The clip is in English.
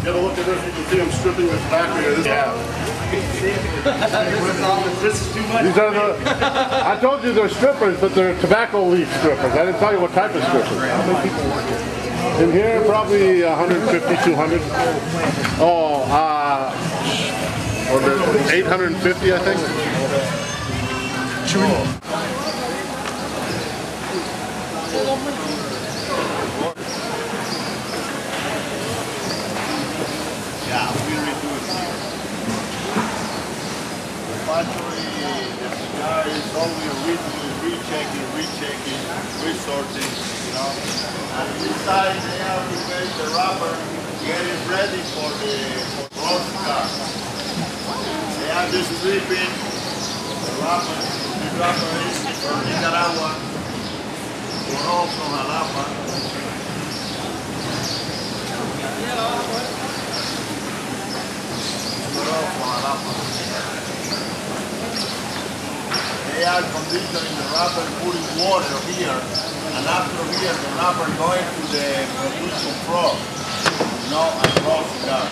Get a look at this. You can see them stripping the tobacco here. This is too much. These are the, I told you they're strippers, but they're tobacco leaf strippers. I didn't tell you what type of strippers. How many people work in here? Probably 150, 200. Oh, 850, I think. Yeah, we redo it here. The factory, the cigar is always rechecking, resorting, you know. And inside they have to make the wrapper, get it ready for raw cigar. They have this stripping, the wrapper is from Nicaragua, raw from Jalapa. They are conditioning the wrapper, putting water here, and after here the wrapper going to the production floor, you know, and raw cigar.